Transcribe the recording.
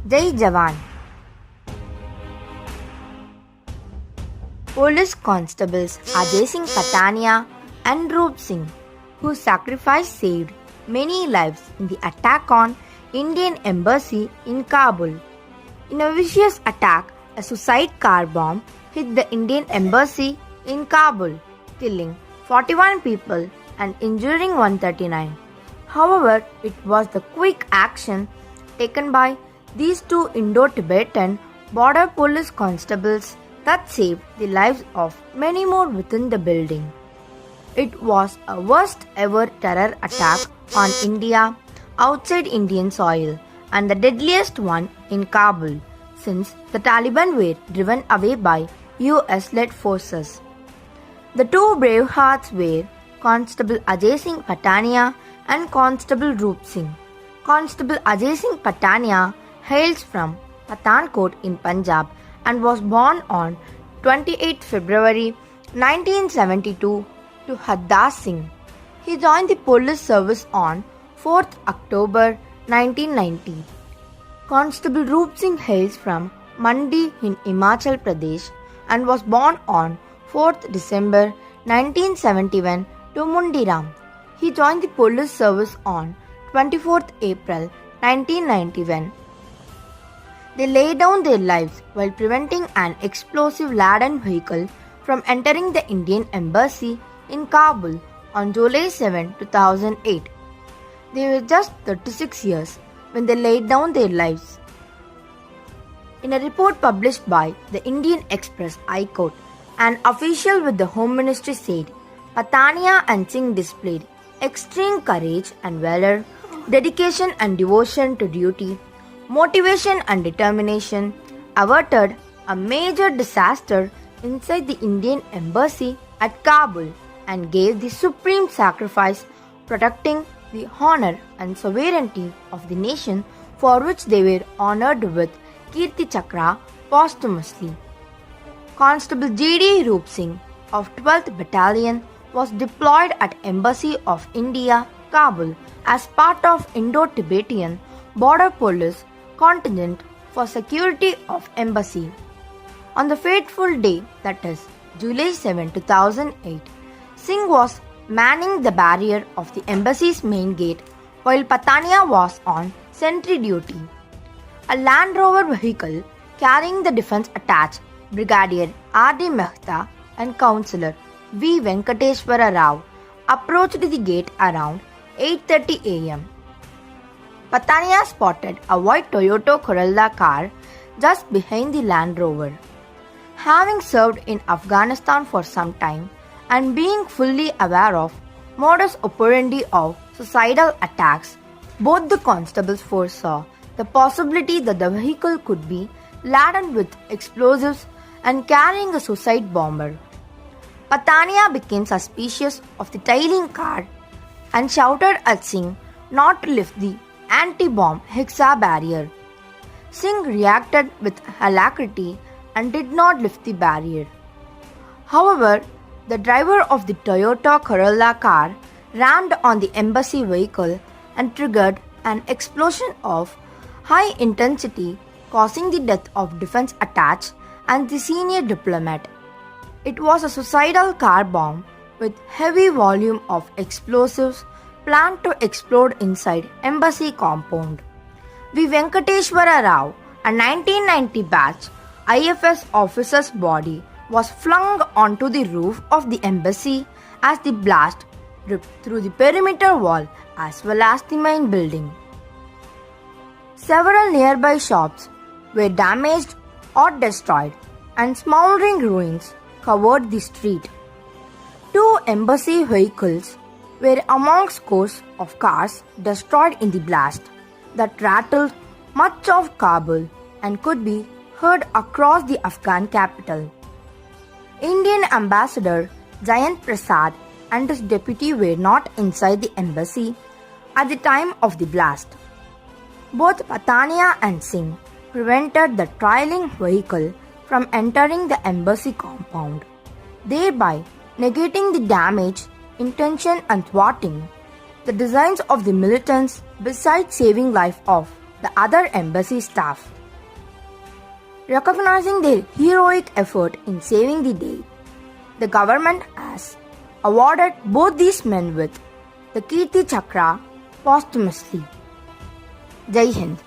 Jai Jawan. Police Constables Ajay Singh Pathania and Roop Singh, whose sacrifice saved many lives in the attack on Indian Embassy in Kabul. In a vicious attack, a suicide car bomb hit the Indian Embassy in Kabul, killing 41 people and injuring 139. However, it was the quick action taken by these two Indo-Tibetan Border Police constables that saved the lives of many more within the building. It was a worst ever terror attack on India outside Indian soil and the deadliest one in Kabul since the Taliban were driven away by US-led forces. The two bravehearts were Constable Ajay Singh Pathania and Constable Roop Singh. Constable Ajay Singh Pathania hails from Pathankot in Punjab and was born on 28 February 1972 to Hardas Singh. He joined the police service on 4th October 1990. Constable Roop Singh hails from Mandi in Himachal Pradesh and was born on 4th December 1971 to Mundi Ram. He joined the police service on 24th April 1991. They laid down their lives while preventing an explosive-laden vehicle from entering the Indian Embassy in Kabul on July 7, 2008. They were just 36 years when they laid down their lives. In a report published by the Indian Express High Court, an official with the Home Ministry said Pathania and Singh displayed extreme courage and valor, dedication and devotion to duty, motivation and determination, averted a major disaster inside the Indian Embassy at Kabul and gave the supreme sacrifice protecting the honor and sovereignty of the nation, for which they were honored with Kirti Chakra posthumously. Constable J.D. Roop Singh of 12th Battalion was deployed at Embassy of India, Kabul as part of Indo-Tibetan Border Police contingent for security of embassy. On the fateful day, that is July 7, 2008, Singh was manning the barrier of the embassy's main gate while Pathania was on sentry duty. A Land Rover vehicle carrying the defense-attached Brigadier R.D. Mehta and Councillor V. Venkateshwara Rao approached the gate around 8:30 a.m. Pathania spotted a white Toyota Corolla car just behind the Land Rover. Having served in Afghanistan for some time and being fully aware of modus operandi of suicidal attacks, both the constables foresaw the possibility that the vehicle could be laden with explosives and carrying a suicide bomber. Pathania became suspicious of the tailing car and shouted at Singh not to lift the anti-bomb Hexa barrier. Singh reacted with alacrity and did not lift the barrier. However, the driver of the Toyota Corolla car rammed on the embassy vehicle and triggered an explosion of high intensity, causing the death of defense-attached and the senior diplomat. It was a suicidal car bomb with heavy volume of explosives planned to explode inside embassy compound. V. Venkateshwara Rao, a 1990 batch IFS officer's body, was flung onto the roof of the embassy as the blast ripped through the perimeter wall as well as the main building. Several nearby shops were damaged or destroyed, and smoldering ruins covered the street. 2 embassy vehicles were among scores of cars destroyed in the blast that rattled much of Kabul and could be heard across the Afghan capital. Indian Ambassador Jayant Prasad and his deputy were not inside the embassy at the time of the blast. Both Pathania and Singh prevented the trailing vehicle from entering the embassy compound, thereby negating the damage, intention and thwarting the designs of the militants besides saving life of the other embassy staff. Recognizing their heroic effort in saving the day, the government has awarded both these men with the Kirti Chakra posthumously. Jai Hind.